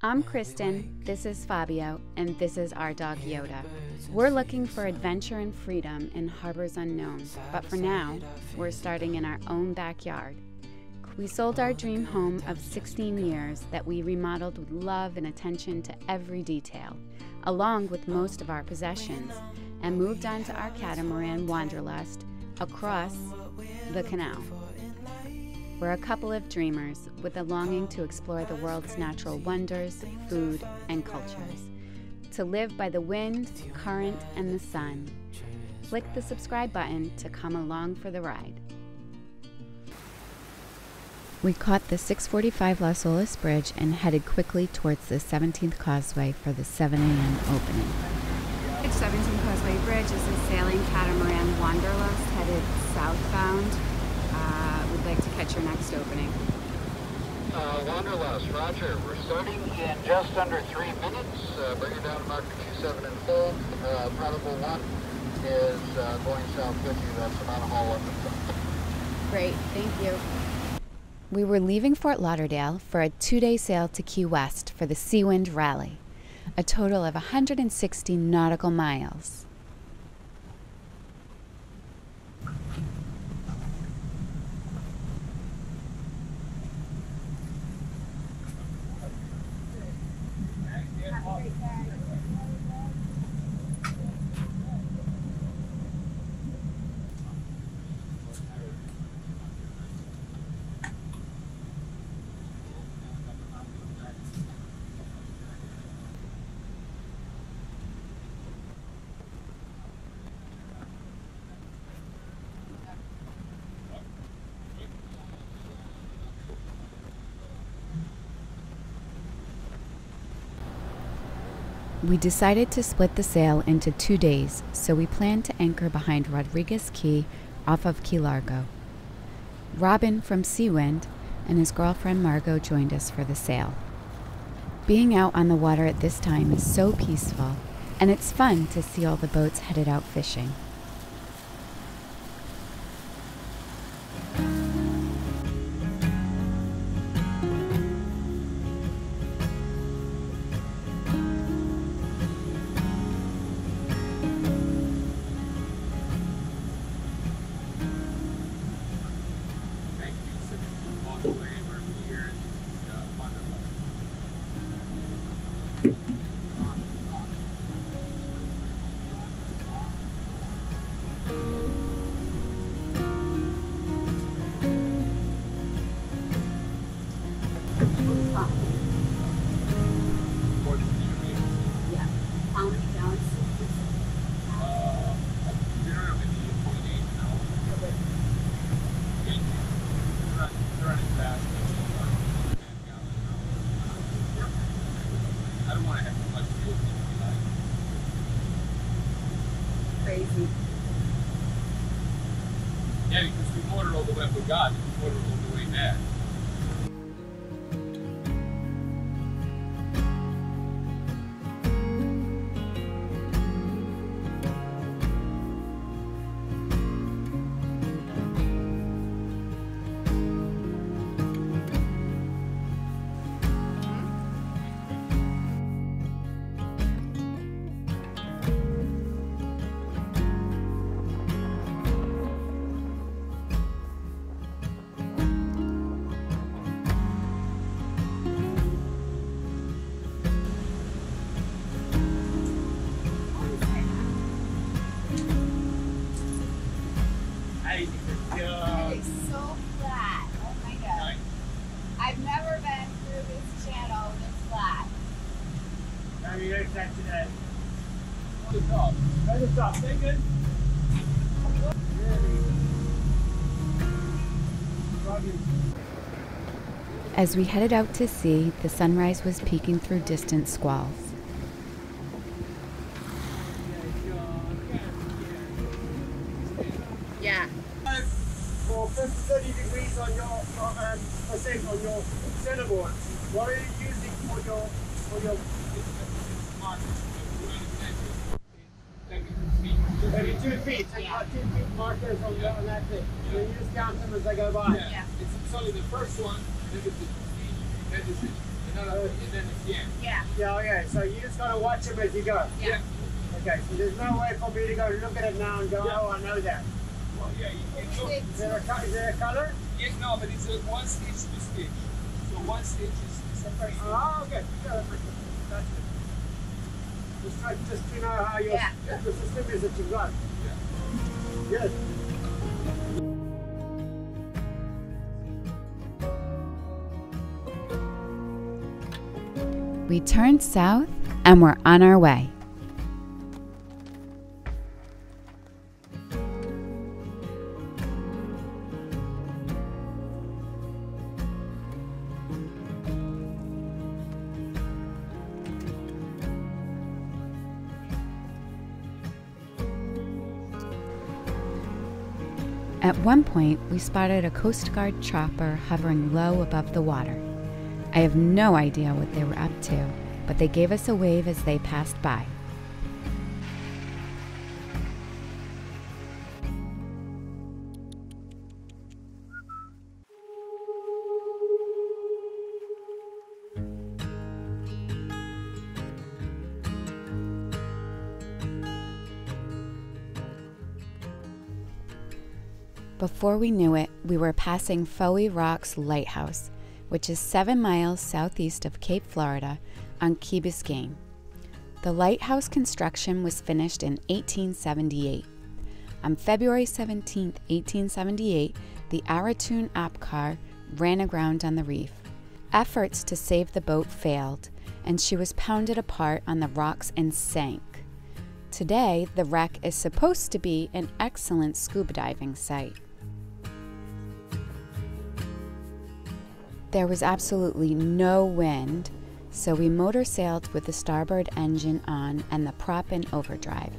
I'm Kristen, this is Fabio, and this is our dog Yoda. We're looking for adventure and freedom in harbors unknown, but for now, we're starting in our own backyard. We sold our dream home of 16 years that we remodeled with love and attention to every detail, along with most of our possessions, and moved on to our catamaran Wanderlust across the canal. We're a couple of dreamers with a longing to explore the world's natural wonders, food, and cultures. To live by the wind, current, and the sun. Click the subscribe button to come along for the ride. We caught the 6:45 Las Olas Bridge and headed quickly towards the 17th Causeway for the 7 a.m. opening. 17th Causeway Bridge is a sailing catamaran Wanderlust headed southbound. We'd like to catch your next opening. Wanderlust, roger. We're starting in just under 3 minutes. Bring it down to marker 27 and full. Probable 1 is going south with you. That's about a haul up and south. Great, thank you. We were leaving Fort Lauderdale for a 2-day sail to Key West for the Seawind Rally, a total of 160 nautical miles. We decided to split the sail into 2 days, so we planned to anchor behind Rodriguez Key off of Key Largo. Robin from Seawind and his girlfriend Margot joined us for the sail. Being out on the water at this time is so peaceful, and it's fun to see all the boats headed out fishing. Crazy. Yeah, because we motored all the way up with God, we motored all the way back. It is so flat. Oh my god. I've never been through this channel this flat. Now you guys back today. Good job. Good job. Stay good. As we headed out to sea, the sunrise was peeking through distant squalls. Yeah. For 30 degrees on your, on your centerboard. What are you using for your Maybe 2 feet. Take about 2 feet markers on that thing. You just count them as they go by. Yeah. It's only the first one, then it's the then it's Yeah. Yeah, okay, so you just gotta watch them as you go. Yeah. Okay, so there's no way for me to go look at it now and go, oh, I know that. Well, yeah, you can go. Is there a color? Yes, no, but it's a one stage, two stage. So one stage is separate. Oh, okay. Yeah, that's good. Just to know how your the system is that you've got. Yeah. Good. We turned south and we're on our way. At one point, we spotted a Coast Guard chopper hovering low above the water. I have no idea what they were up to, but they gave us a wave as they passed by. Before we knew it, we were passing Fowey Rocks Lighthouse, which is 7 miles southeast of Cape Florida on Key Biscayne. The lighthouse construction was finished in 1878. On February 17, 1878, the Aratoon Apcar ran aground on the reef. Efforts to save the boat failed, and she was pounded apart on the rocks and sank. Today, the wreck is supposed to be an excellent scuba diving site. There was absolutely no wind, so we motor sailed with the starboard engine on and the prop in overdrive.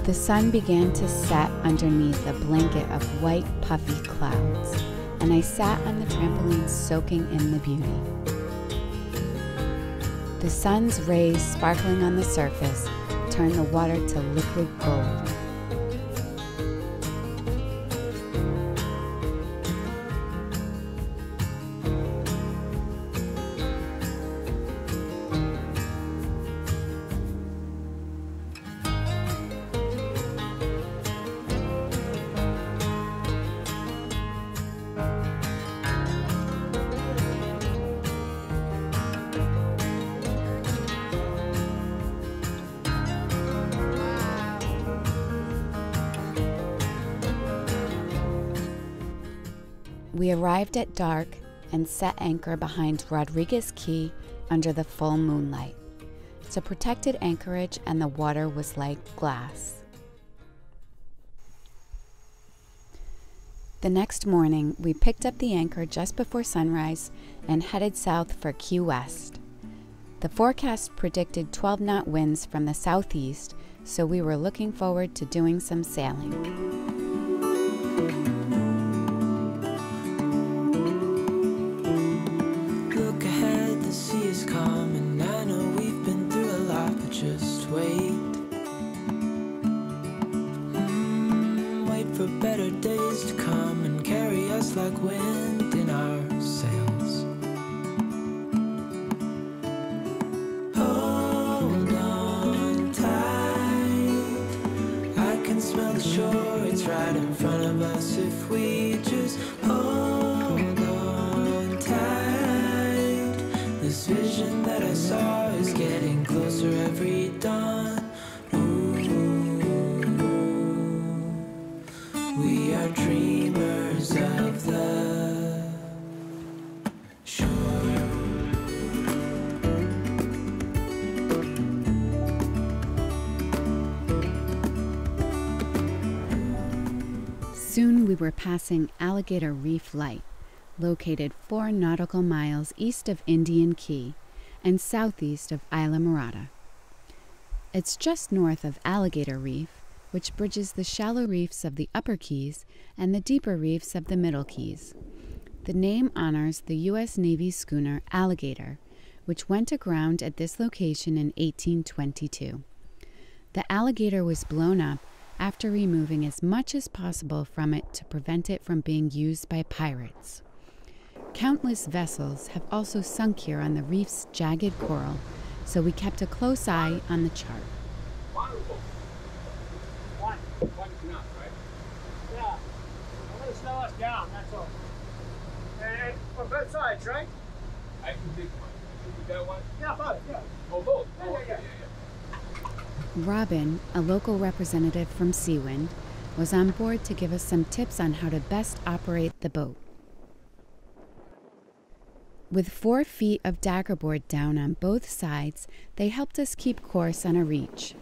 The sun began to set underneath a blanket of white, puffy clouds, and I sat on the trampoline soaking in the beauty. The sun's rays sparkling on the surface turned the water to liquid gold. We arrived at dark and set anchor behind Rodriguez Key under the full moonlight. It's a protected anchorage and the water was like glass. The next morning, we picked up the anchor just before sunrise and headed south for Key West. The forecast predicted 12-knot winds from the southeast, so we were looking forward to doing some sailing. Coming, I know we've been through a lot, but just wait. Wait for better days to come and carry us like wind in our sails. Hold on tight, I can smell the shore, it's right in front of us if we just hold on tight. This vision that I saw is getting closer every dawn. Ooh, we are dreamers of the Soon we were passing Alligator Reef Light, located 4 nautical miles east of Indian Key and southeast of Isla Morada. It's just north of Alligator Reef, which bridges the shallow reefs of the Upper Keys and the deeper reefs of the Middle Keys. The name honors the U.S. Navy schooner Alligator, which went aground at this location in 1822. The Alligator was blown up after removing as much as possible from it to prevent it from being used by pirates. Countless vessels have also sunk here on the reef's jagged coral, so we kept a close eye on the chart. Wonderful. One is enough, right? Yeah. I'm going to slow us down, that's all. And on both sides, right? I can take one. You can that one? Yeah, both, yeah. Oh, both? Yeah, Oh, yeah, okay, yeah. Robin, a local representative from Seawind, was on board to give us some tips on how to best operate the boat. With 4 feet of daggerboard down on both sides, they helped us keep course on a reach.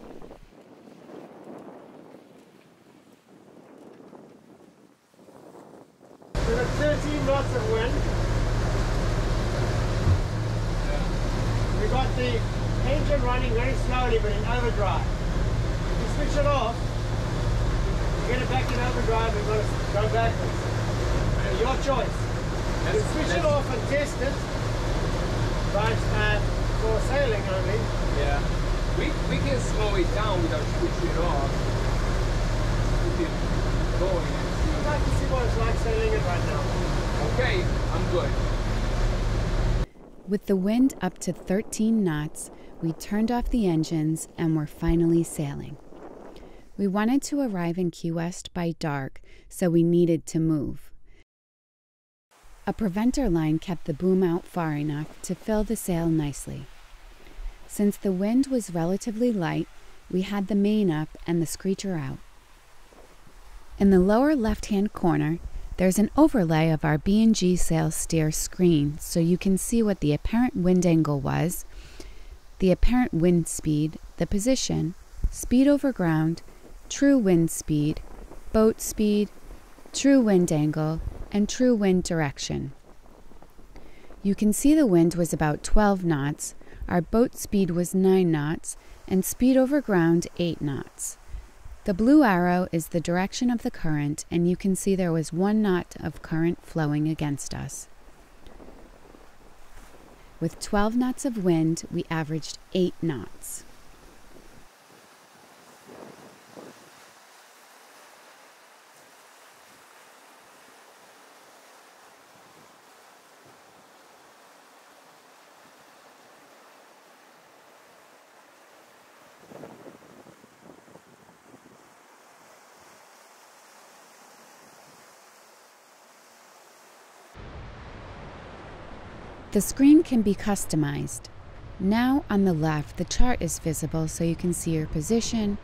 We've got 13 knots of wind. We've got the engine running very slowly but in overdrive. If you switch it off, you get it back in overdrive and go backwards. So your choice. You can switch it off and test it, but for sailing only. Yeah. We can slow it down without switching it off. Keep it going and I'd see. like to see what it's like sailing it right now. Okay, I'm good. With the wind up to 13 knots, we turned off the engines and were finally sailing. We wanted to arrive in Key West by dark, so we needed to move. A preventer line kept the boom out far enough to fill the sail nicely. Since the wind was relatively light, we had the main up and the screecher out. In the lower left-hand corner, there's an overlay of our B&G sail steer screen so you can see what the apparent wind angle was, the apparent wind speed, the position, speed over ground, true wind speed, boat speed, true wind angle, and true wind direction. You can see the wind was about 12 knots, our boat speed was 9 knots, and speed over ground 8 knots. The blue arrow is the direction of the current, and you can see there was 1 knot of current flowing against us. With 12 knots of wind, we averaged 8 knots. The screen can be customized. Now on the left, the chart is visible so you can see your position,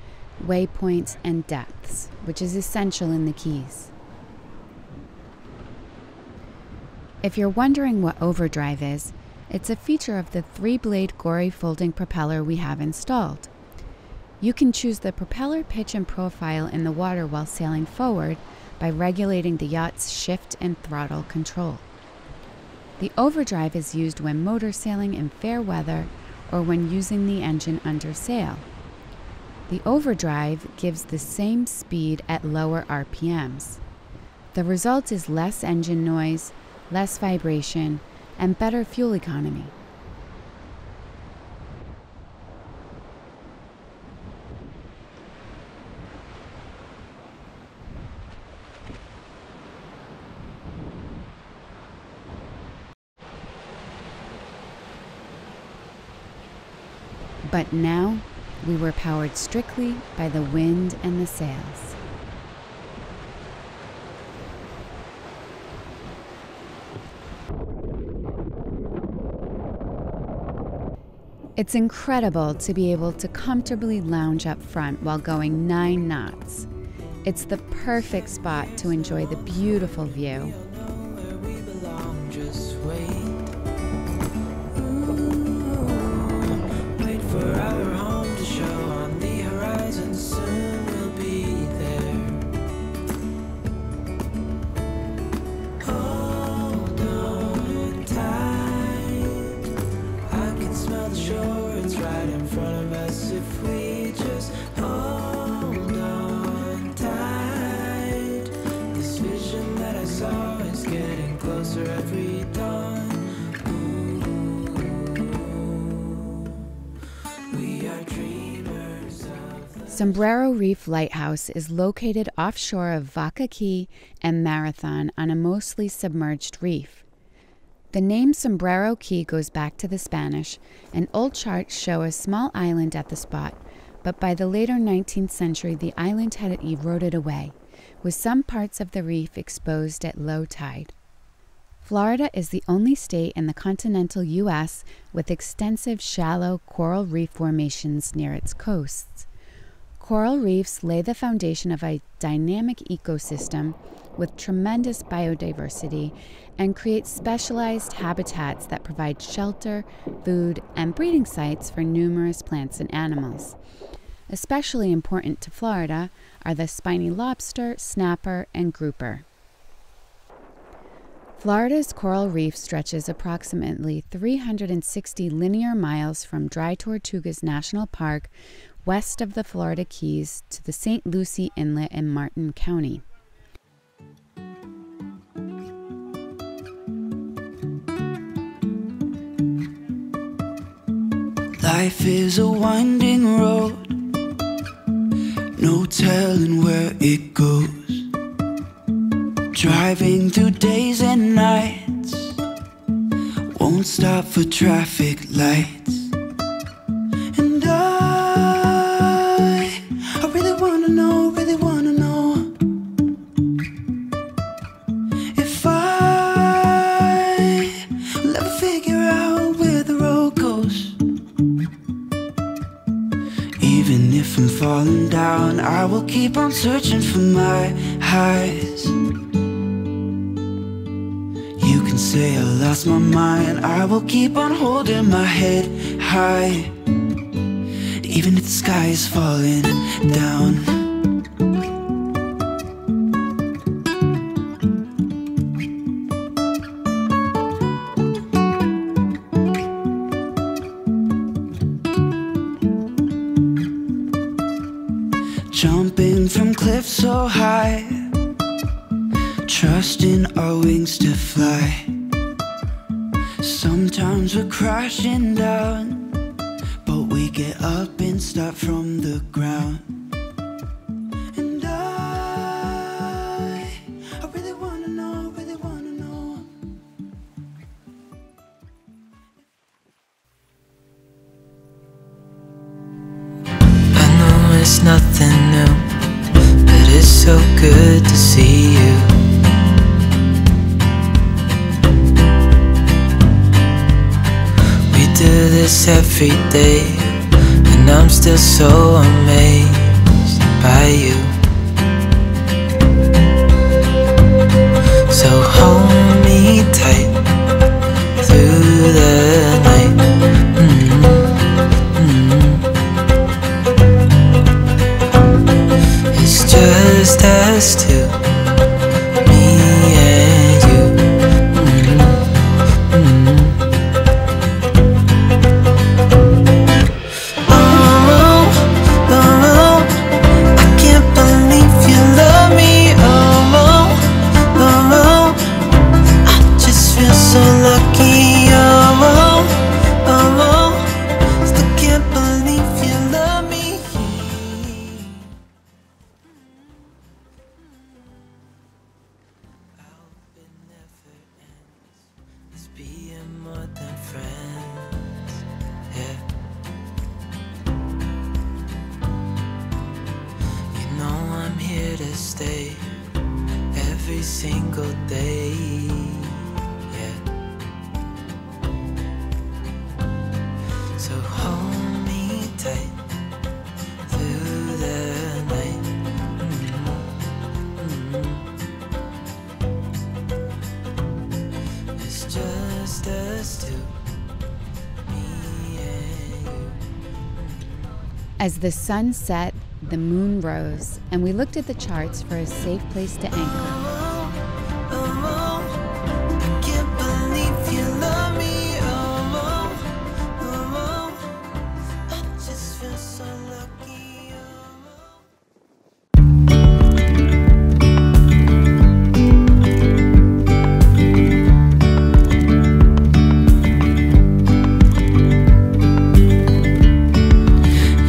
waypoints, and depths, which is essential in the Keys. If you're wondering what overdrive is, it's a feature of the 3-blade Gorey folding propeller we have installed. You can choose the propeller pitch and profile in the water while sailing forward by regulating the yacht's shift and throttle control. The overdrive is used when motor sailing in fair weather or when using the engine under sail. The overdrive gives the same speed at lower RPMs. The result is less engine noise, less vibration, and better fuel economy. But now, we were powered strictly by the wind and the sails. It's incredible to be able to comfortably lounge up front while going 9 knots. It's the perfect spot to enjoy the beautiful view. Where we belong, just wait. Sombrero Reef Lighthouse is located offshore of Vaca Key and Marathon on a mostly submerged reef. The name Sombrero Key goes back to the Spanish, and old charts show a small island at the spot, but by the later 19th century the island had eroded away, with some parts of the reef exposed at low tide. Florida is the only state in the continental U.S. with extensive shallow coral reef formations near its coasts. Coral reefs lay the foundation of a dynamic ecosystem with tremendous biodiversity and create specialized habitats that provide shelter, food, and breeding sites for numerous plants and animals. Especially important to Florida are the spiny lobster, snapper, and grouper. Florida's coral reef stretches approximately 360 linear miles from Dry Tortugas National Park west of the Florida Keys to the St. Lucie Inlet in Martin County. Life is a winding road, no telling where it goes. Driving through days and nights, won't stop for traffic lights. And I really wanna know if I'll ever figure out where the road goes. Even if I'm falling down, I will keep on searching for my highs. You can say I lost my mind, I will keep on holding my head high, even if the sky is falling down. Jumping from cliffs so high, trusting our wings to fly. Sometimes we're crashing down, but we get up and start from the ground. And I really wanna know, I know it's nothing new, but it's so good to see you. Do this every day, and I'm still so amazed by you. So hold me tight through the night. It's just us two, me and you. Stay every single day, yeah. So hold me tight through the night. It's just us two, me and you. As the sun set, the moon rose, and we looked at the charts for a safe place to anchor.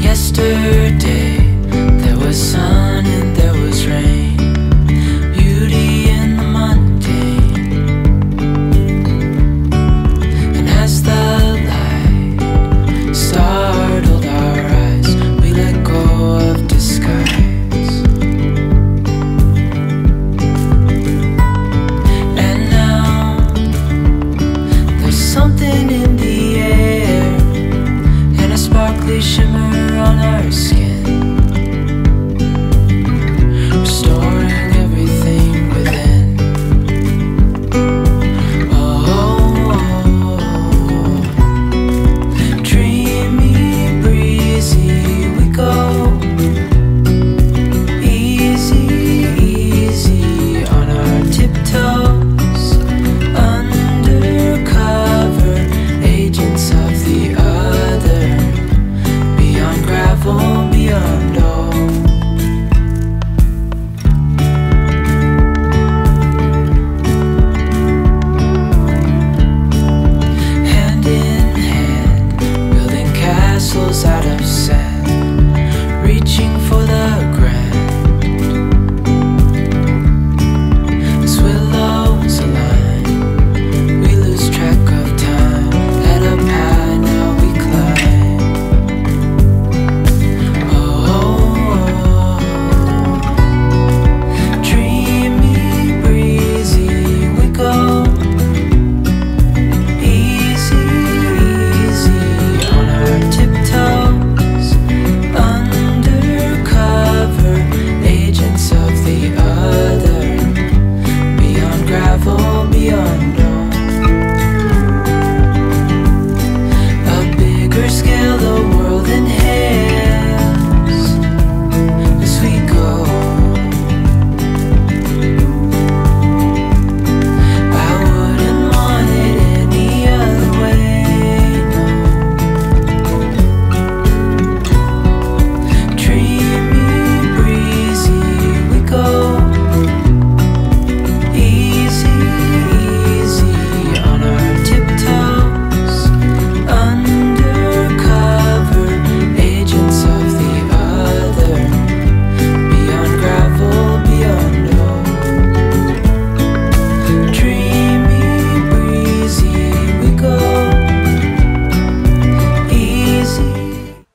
Yesterday spinning